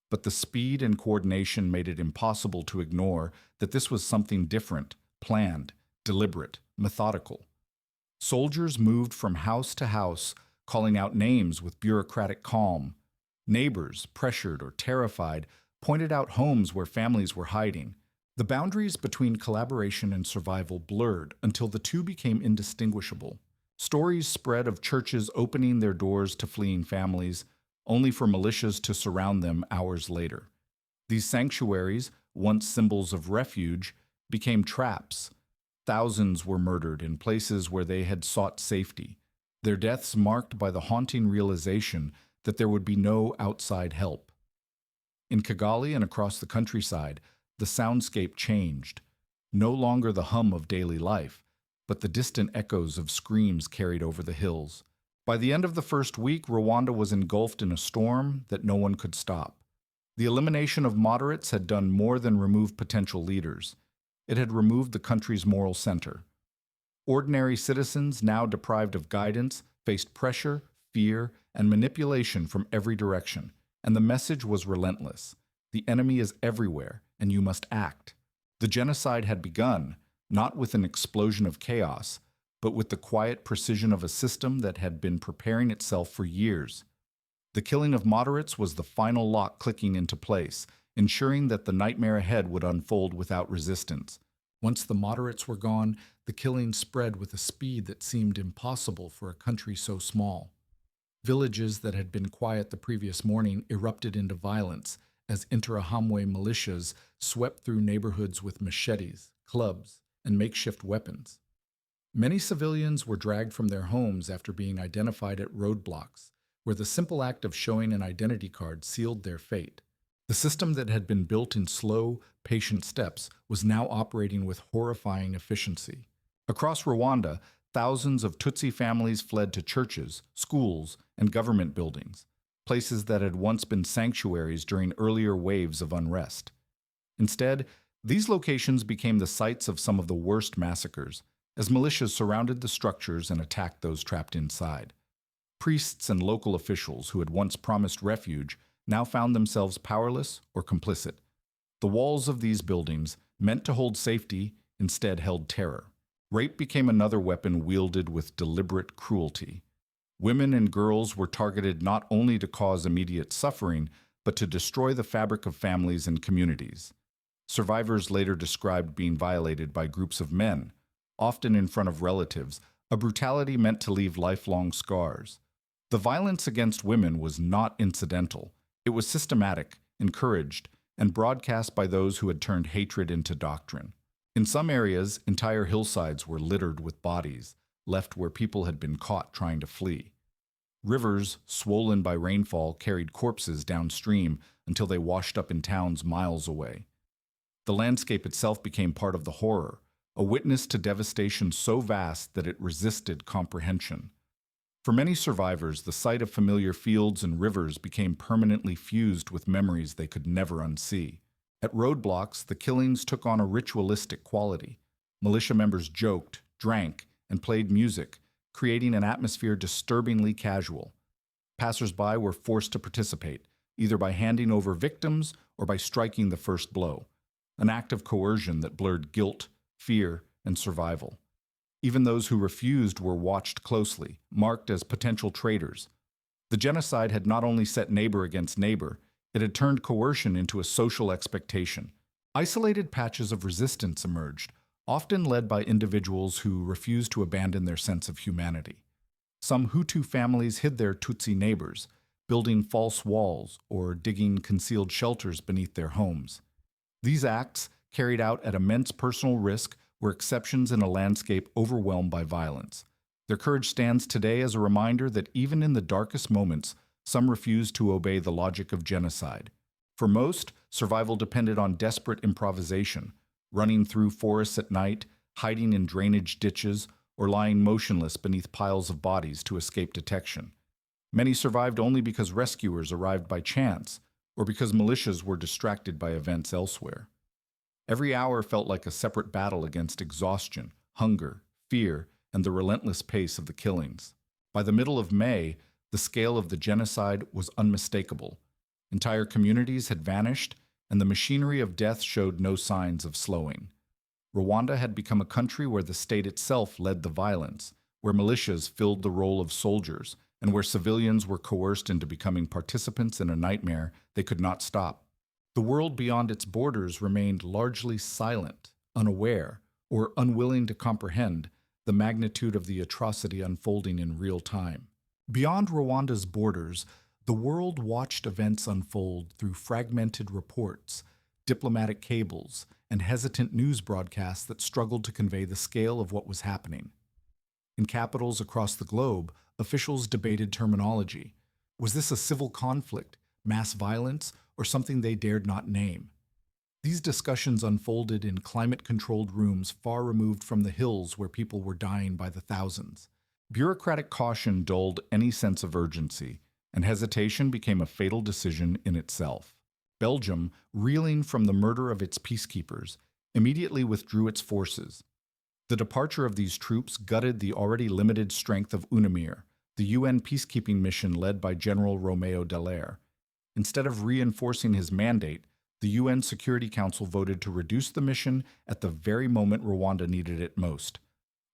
Speaker 1: But the speed and coordination made it impossible to ignore that this was something different, planned, deliberate, methodical. Soldiers moved from house to house, calling out names with bureaucratic calm. Neighbors, pressured or terrified, pointed out homes where families were hiding. The boundaries between collaboration and survival blurred until the two became indistinguishable. Stories spread of churches opening their doors to fleeing families, only for militias to surround them hours later. These sanctuaries, once symbols of refuge, became traps. Thousands were murdered in places where they had sought safety, their deaths marked by the haunting realization that there would be no outside help. In Kigali and across the countryside, the soundscape changed. No longer the hum of daily life, but the distant echoes of screams carried over the hills. By the end of the first week, Rwanda was engulfed in a storm that no one could stop. The elimination of moderates had done more than remove potential leaders. It had removed the country's moral center. Ordinary citizens, now deprived of guidance, faced pressure, fear, and manipulation from every direction. And the message was relentless. The enemy is everywhere, and you must act. The genocide had begun, not with an explosion of chaos, but with the quiet precision of a system that had been preparing itself for years. The killing of moderates was the final lock clicking into place, ensuring that the nightmare ahead would unfold without resistance. Once the moderates were gone, the killing spread with a speed that seemed impossible for a country so small. Villages that had been quiet the previous morning erupted into violence as Interahamwe militias swept through neighborhoods with machetes, clubs, and makeshift weapons. Many civilians were dragged from their homes after being identified at roadblocks, where the simple act of showing an identity card sealed their fate. The system that had been built in slow, patient steps was now operating with horrifying efficiency. Across Rwanda, thousands of Tutsi families fled to churches, schools, and government buildings, places that had once been sanctuaries during earlier waves of unrest. Instead, these locations became the sites of some of the worst massacres, as militias surrounded the structures and attacked those trapped inside. Priests and local officials who had once promised refuge now found themselves powerless or complicit. The walls of these buildings, meant to hold safety, instead held terror. Rape became another weapon wielded with deliberate cruelty. Women and girls were targeted not only to cause immediate suffering, but to destroy the fabric of families and communities. Survivors later described being violated by groups of men, often in front of relatives, a brutality meant to leave lifelong scars. The violence against women was not incidental. It was systematic, encouraged, and broadcast by those who had turned hatred into doctrine. In some areas, entire hillsides were littered with bodies, left where people had been caught trying to flee. Rivers, swollen by rainfall, carried corpses downstream until they washed up in towns miles away. The landscape itself became part of the horror, a witness to devastation so vast that it resisted comprehension. For many survivors, the sight of familiar fields and rivers became permanently fused with memories they could never unsee. At roadblocks, the killings took on a ritualistic quality. Militia members joked, drank, and played music, creating an atmosphere disturbingly casual. Passers-by were forced to participate, either by handing over victims or by striking the first blow, an act of coercion that blurred guilt, fear, and survival. Even those who refused were watched closely, marked as potential traitors. The genocide had not only set neighbor against neighbor, it had turned coercion into a social expectation. Isolated patches of resistance emerged, often led by individuals who refused to abandon their sense of humanity. Some Hutu families hid their Tutsi neighbors, building false walls or digging concealed shelters beneath their homes. These acts, carried out at immense personal risk, were exceptions in a landscape overwhelmed by violence. Their courage stands today as a reminder that even in the darkest moments, some refused to obey the logic of genocide. For most, survival depended on desperate improvisation, running through forests at night, hiding in drainage ditches, or lying motionless beneath piles of bodies to escape detection. Many survived only because rescuers arrived by chance, or because militias were distracted by events elsewhere. Every hour felt like a separate battle against exhaustion, hunger, fear, and the relentless pace of the killings. By the middle of May, the scale of the genocide was unmistakable. Entire communities had vanished, and the machinery of death showed no signs of slowing. Rwanda had become a country where the state itself led the violence, where militias filled the role of soldiers, and where civilians were coerced into becoming participants in a nightmare they could not stop. The world beyond its borders remained largely silent, unaware, or unwilling to comprehend the magnitude of the atrocity unfolding in real time. Beyond Rwanda's borders, the world watched events unfold through fragmented reports, diplomatic cables, and hesitant news broadcasts that struggled to convey the scale of what was happening. In capitals across the globe, officials debated terminology. Was this a civil conflict, mass violence, or something they dared not name? These discussions unfolded in climate-controlled rooms far removed from the hills where people were dying by the thousands. Bureaucratic caution dulled any sense of urgency, and hesitation became a fatal decision in itself. Belgium, reeling from the murder of its peacekeepers, immediately withdrew its forces. The departure of these troops gutted the already limited strength of UNAMIR, the UN peacekeeping mission led by General Romeo Dallaire. Instead of reinforcing his mandate, the UN Security Council voted to reduce the mission at the very moment Rwanda needed it most.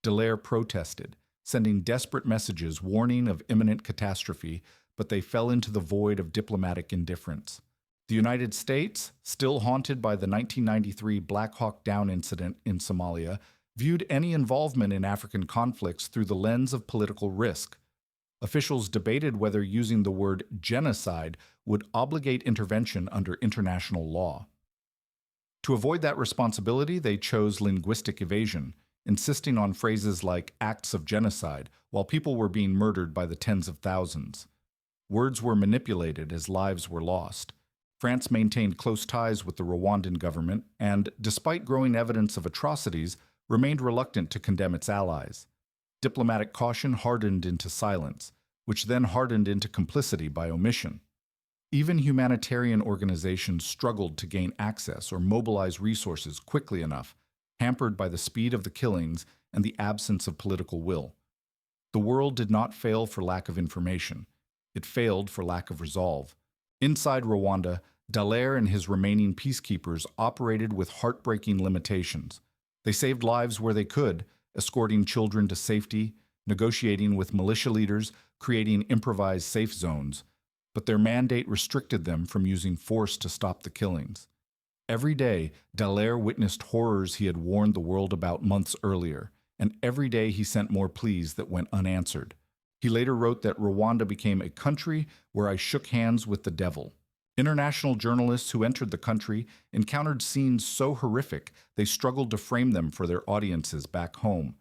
Speaker 1: Dallaire protested, sending desperate messages warning of imminent catastrophe, but they fell into the void of diplomatic indifference. The United States, still haunted by the 1993 Black Hawk Down incident in Somalia, viewed any involvement in African conflicts through the lens of political risk. Officials debated whether using the word genocide would obligate intervention under international law. To avoid that responsibility, they chose linguistic evasion, insisting on phrases like acts of genocide while people were being murdered by the tens of thousands. Words were manipulated as lives were lost. France maintained close ties with the Rwandan government and, despite growing evidence of atrocities, remained reluctant to condemn its allies. Diplomatic caution hardened into silence, which then hardened into complicity by omission. Even humanitarian organizations struggled to gain access or mobilize resources quickly enough, hampered by the speed of the killings and the absence of political will. The world did not fail for lack of information. It failed for lack of resolve. Inside Rwanda, Dallaire and his remaining peacekeepers operated with heartbreaking limitations. They saved lives where they could, escorting children to safety, negotiating with militia leaders, creating improvised safe zones, but their mandate restricted them from using force to stop the killings. Every day, Dallaire witnessed horrors he had warned the world about months earlier, and every day he sent more pleas that went unanswered. He later wrote that Rwanda became a country where I shook hands with the devil. International journalists who entered the country encountered scenes so horrific they struggled to frame them for their audiences back home.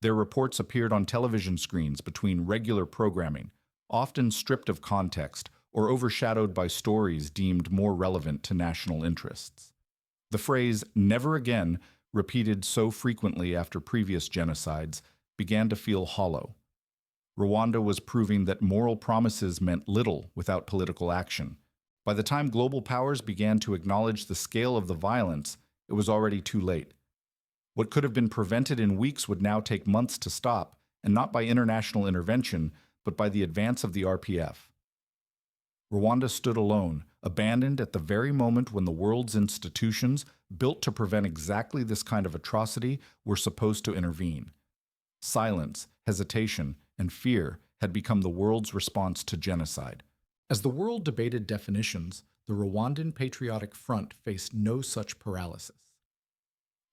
Speaker 1: Their reports appeared on television screens between regular programming, often stripped of context or overshadowed by stories deemed more relevant to national interests. The phrase, "never again," repeated so frequently after previous genocides, began to feel hollow. Rwanda was proving that moral promises meant little without political action. By the time global powers began to acknowledge the scale of the violence, it was already too late. What could have been prevented in weeks would now take months to stop, and not by international intervention, but by the advance of the RPF. Rwanda stood alone, abandoned at the very moment when the world's institutions, built to prevent exactly this kind of atrocity, were supposed to intervene. Silence, hesitation, and fear had become the world's response to genocide. As the world debated definitions, the Rwandan Patriotic Front faced no such paralysis.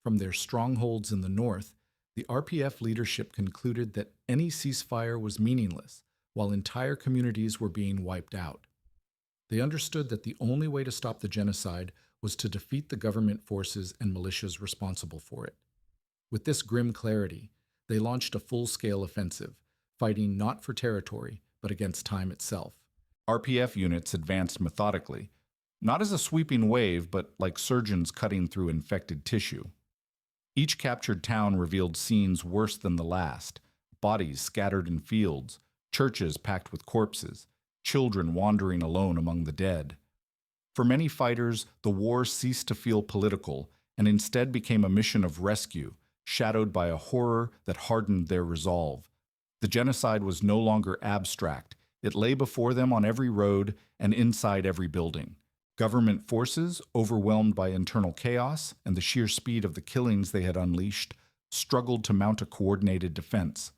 Speaker 1: From their strongholds in the north, the RPF leadership concluded that any ceasefire was meaningless, while entire communities were being wiped out. They understood that the only way to stop the genocide was to defeat the government forces and militias responsible for it. With this grim clarity, they launched a full-scale offensive, fighting not for territory, but against time itself. RPF units advanced methodically, not as a sweeping wave, but like surgeons cutting through infected tissue. Each captured town revealed scenes worse than the last: bodies scattered in fields, churches packed with corpses, children wandering alone among the dead. For many fighters, the war ceased to feel political and instead became a mission of rescue, shadowed by a horror that hardened their resolve. The genocide was no longer abstract. It lay before them on every road and inside every building. Government forces, overwhelmed by internal chaos and the sheer speed of the killings they had unleashed, struggled to mount a coordinated defense.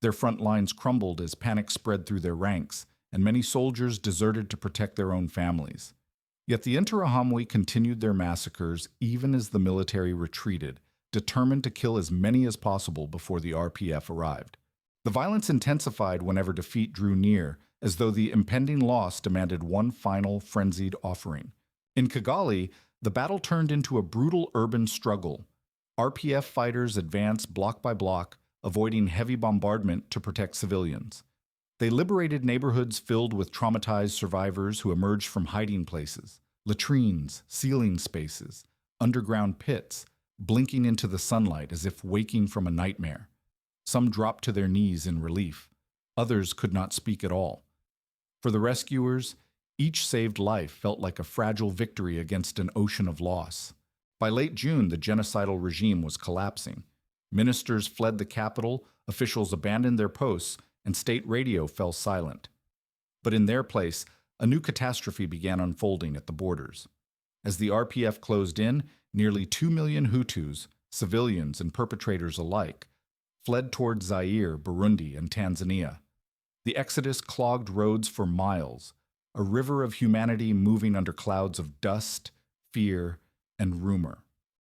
Speaker 1: Their front lines crumbled as panic spread through their ranks, and many soldiers deserted to protect their own families. Yet the Interahamwe continued their massacres even as the military retreated, determined to kill as many as possible before the RPF arrived. The violence intensified whenever defeat drew near, as though the impending loss demanded one final, frenzied offering. In Kigali, the battle turned into a brutal urban struggle. RPF fighters advanced block by block, avoiding heavy bombardment to protect civilians. They liberated neighborhoods filled with traumatized survivors who emerged from hiding places, latrines, ceiling spaces, underground pits, blinking into the sunlight as if waking from a nightmare. Some dropped to their knees in relief. Others could not speak at all. For the rescuers, each saved life felt like a fragile victory against an ocean of loss. By late June, the genocidal regime was collapsing. Ministers fled the capital, officials abandoned their posts, and state radio fell silent. But in their place, a new catastrophe began unfolding at the borders. As the RPF closed in, nearly 2 million Hutus, civilians and perpetrators alike, fled toward Zaire, Burundi, and Tanzania. The exodus clogged roads for miles, a river of humanity moving under clouds of dust, fear, and rumor.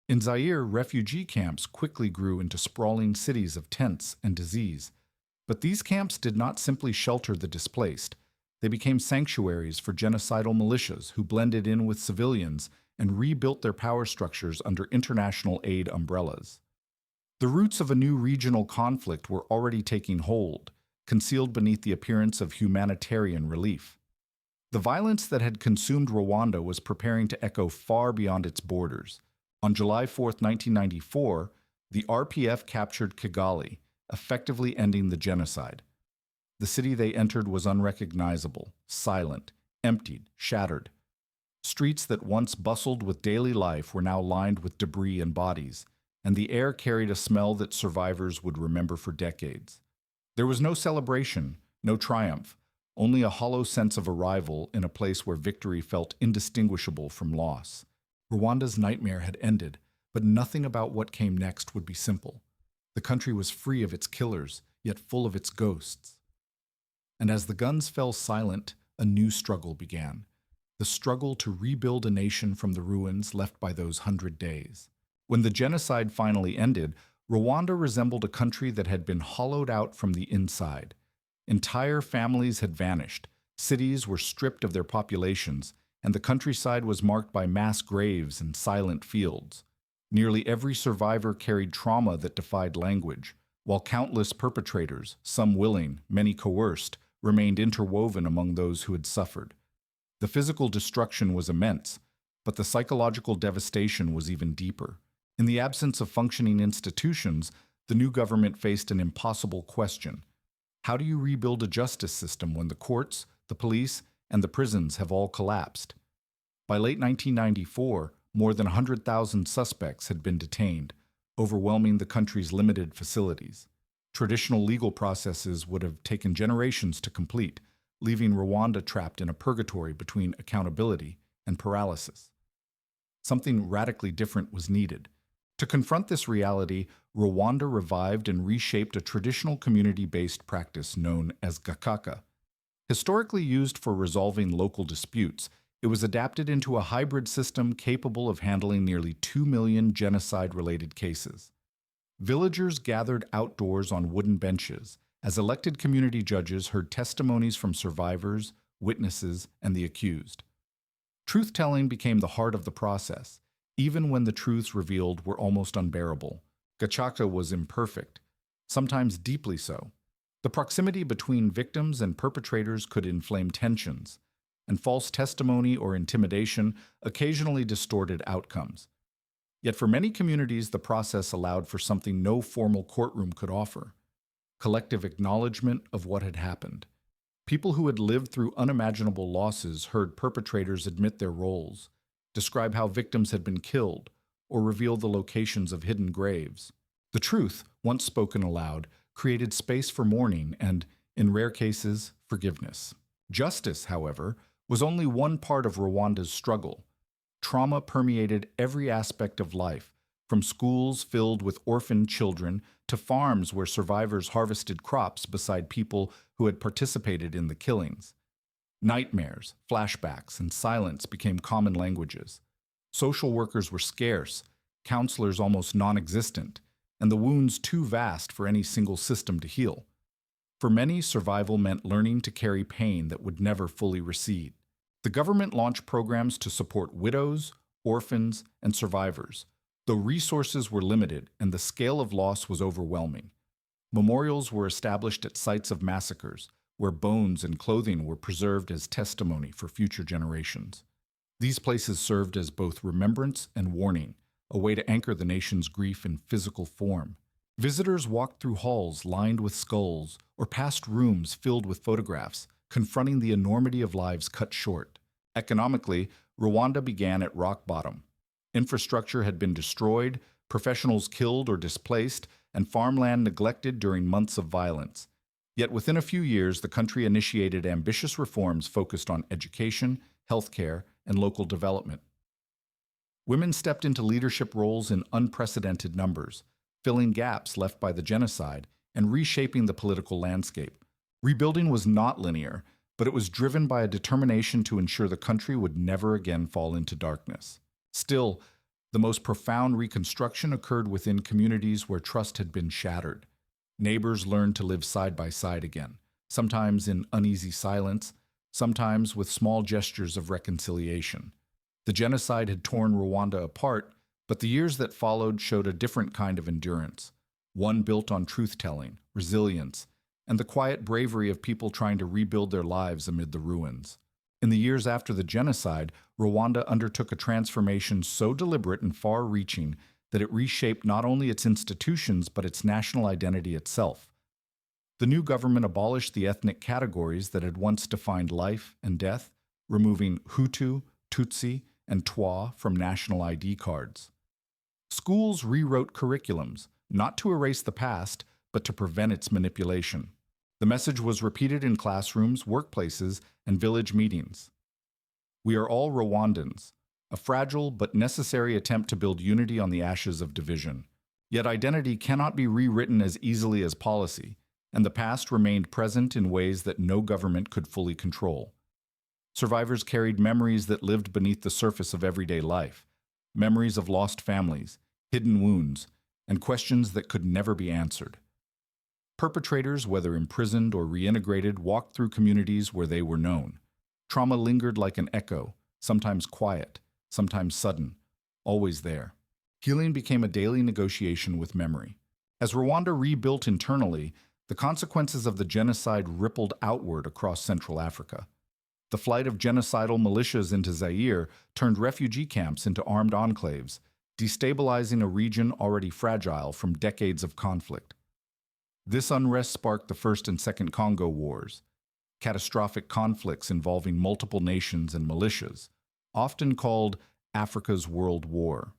Speaker 1: In Zaire, refugee camps quickly grew into sprawling cities of tents and disease. But these camps did not simply shelter the displaced. They became sanctuaries for genocidal militias who blended in with civilians and rebuilt their power structures under international aid umbrellas. The roots of a new regional conflict were already taking hold, concealed beneath the appearance of humanitarian relief. The violence that had consumed Rwanda was preparing to echo far beyond its borders. On July 4, 1994, the RPF captured Kigali, effectively ending the genocide. The city they entered was unrecognizable, silent, emptied, shattered. Streets that once bustled with daily life were now lined with debris and bodies, and the air carried a smell that survivors would remember for decades. There was no celebration, no triumph, only a hollow sense of arrival in a place where victory felt indistinguishable from loss. Rwanda's nightmare had ended, but nothing about what came next would be simple. The country was free of its killers, yet full of its ghosts. And as the guns fell silent, a new struggle began. The struggle to rebuild a nation from the ruins left by those 100 days. When the genocide finally ended, Rwanda resembled a country that had been hollowed out from the inside. Entire families had vanished, cities were stripped of their populations, and the countryside was marked by mass graves and silent fields. Nearly every survivor carried trauma that defied language, while countless perpetrators, some willing, many coerced, remained interwoven among those who had suffered. The physical destruction was immense, but the psychological devastation was even deeper. In the absence of functioning institutions, the new government faced an impossible question. How do you rebuild a justice system when the courts, the police, and the prisons have all collapsed? By late 1994, more than 100,000 suspects had been detained, overwhelming the country's limited facilities. Traditional legal processes would have taken generations to complete, leaving Rwanda trapped in a purgatory between accountability and paralysis. Something radically different was needed. To confront this reality, Rwanda revived and reshaped a traditional community-based practice known as gakaka. Historically used for resolving local disputes, it was adapted into a hybrid system capable of handling nearly 2 million genocide-related cases. Villagers gathered outdoors on wooden benches as elected community judges heard testimonies from survivors, witnesses, and the accused. Truth-telling became the heart of the process, even when the truths revealed were almost unbearable. Gacaca was imperfect, sometimes deeply so. The proximity between victims and perpetrators could inflame tensions, and false testimony or intimidation occasionally distorted outcomes. Yet for many communities, the process allowed for something no formal courtroom could offer: collective acknowledgement of what had happened. People who had lived through unimaginable losses heard perpetrators admit their roles, describe how victims had been killed, or reveal the locations of hidden graves. The truth, once spoken aloud, created space for mourning and, in rare cases, forgiveness. Justice, however, was only one part of Rwanda's struggle. Trauma permeated every aspect of life, from schools filled with orphaned children to farms where survivors harvested crops beside people who had participated in the killings. Nightmares, flashbacks, and silence became common languages. Social workers were scarce, counselors almost non-existent, and the wounds too vast for any single system to heal. For many, survival meant learning to carry pain that would never fully recede. The government launched programs to support widows, orphans, and survivors, though resources were limited and the scale of loss was overwhelming. Memorials were established at sites of massacres, where bones and clothing were preserved as testimony for future generations. These places served as both remembrance and warning, a way to anchor the nation's grief in physical form. Visitors walked through halls lined with skulls or passed rooms filled with photographs, confronting the enormity of lives cut short. Economically, Rwanda began at rock bottom. Infrastructure had been destroyed, professionals killed or displaced, and farmland neglected during months of violence. Yet within a few years, the country initiated ambitious reforms focused on education, healthcare, and local development. Women stepped into leadership roles in unprecedented numbers, filling gaps left by the genocide and reshaping the political landscape. Rebuilding was not linear, but it was driven by a determination to ensure the country would never again fall into darkness. Still, the most profound reconstruction occurred within communities where trust had been shattered. Neighbors learned to live side by side again, sometimes in uneasy silence, sometimes with small gestures of reconciliation. The genocide had torn Rwanda apart, but the years that followed showed a different kind of endurance, one built on truth-telling, resilience, and the quiet bravery of people trying to rebuild their lives amid the ruins. In the years after the genocide, Rwanda undertook a transformation so deliberate and far-reaching that it reshaped not only its institutions but its national identity itself. The new government abolished the ethnic categories that had once defined life and death, removing Hutu, Tutsi, and Twa from national ID cards. Schools rewrote curriculums, not to erase the past, but to prevent its manipulation. The message was repeated in classrooms, workplaces, and village meetings. We are all Rwandans, a fragile but necessary attempt to build unity on the ashes of division. Yet identity cannot be rewritten as easily as policy, and the past remained present in ways that no government could fully control. Survivors carried memories that lived beneath the surface of everyday life, memories of lost families, hidden wounds, and questions that could never be answered. Perpetrators, whether imprisoned or reintegrated, walked through communities where they were known. Trauma lingered like an echo, sometimes quiet, sometimes sudden, always there. Healing became a daily negotiation with memory. As Rwanda rebuilt internally, the consequences of the genocide rippled outward across Central Africa. The flight of genocidal militias into Zaire turned refugee camps into armed enclaves, destabilizing a region already fragile from decades of conflict. This unrest sparked the First and Second Congo Wars, catastrophic conflicts involving multiple nations and militias, often called Africa's World War.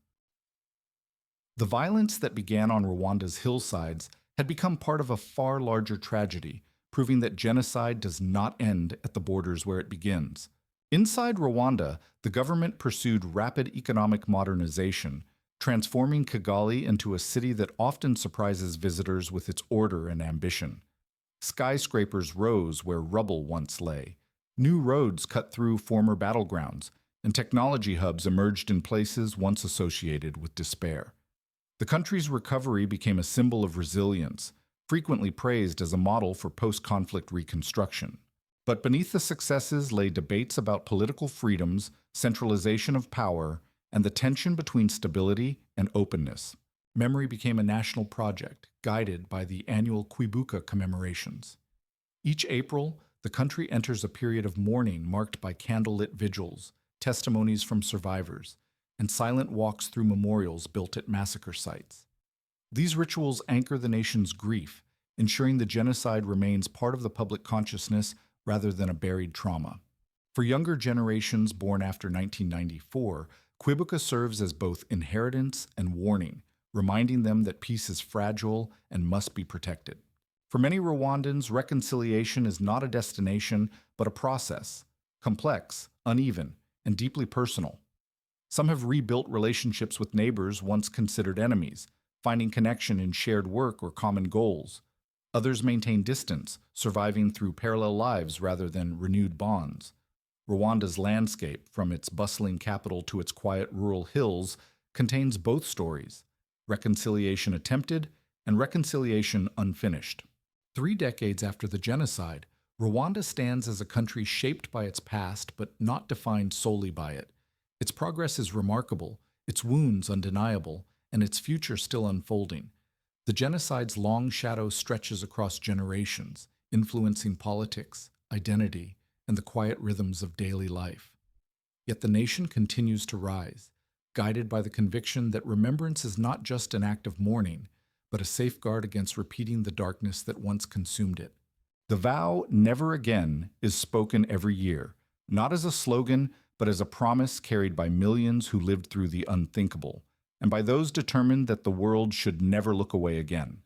Speaker 1: The violence that began on Rwanda's hillsides had become part of a far larger tragedy, proving that genocide does not end at the borders where it begins. Inside Rwanda, the government pursued rapid economic modernization, transforming Kigali into a city that often surprises visitors with its order and ambition. Skyscrapers rose where rubble once lay. New roads cut through former battlegrounds, and technology hubs emerged in places once associated with despair. The country's recovery became a symbol of resilience, frequently praised as a model for post-conflict reconstruction. But beneath the successes lay debates about political freedoms, centralization of power, and the tension between stability and openness. Memory became a national project, guided by the annual Kwibuka commemorations. Each April, the country enters a period of mourning marked by candlelit vigils, testimonies from survivors, and silent walks through memorials built at massacre sites. These rituals anchor the nation's grief, ensuring the genocide remains part of the public consciousness rather than a buried trauma. For younger generations born after 1994, Kwibuka serves as both inheritance and warning, reminding them that peace is fragile and must be protected. For many Rwandans, reconciliation is not a destination, but a process, complex, uneven, and deeply personal. Some have rebuilt relationships with neighbors once considered enemies, finding connection in shared work or common goals. Others maintain distance, surviving through parallel lives rather than renewed bonds. Rwanda's landscape, from its bustling capital to its quiet rural hills, contains both stories: reconciliation attempted and reconciliation unfinished. 3 decades after the genocide, Rwanda stands as a country shaped by its past but not defined solely by it. Its progress is remarkable, its wounds undeniable, and its future still unfolding. The genocide's long shadow stretches across generations, influencing politics, identity, and the quiet rhythms of daily life. Yet the nation continues to rise, guided by the conviction that remembrance is not just an act of mourning, but a safeguard against repeating the darkness that once consumed it. The vow, "Never Again," is spoken every year, not as a slogan, but as a promise carried by millions who lived through the unthinkable, and by those determined that the world should never look away again.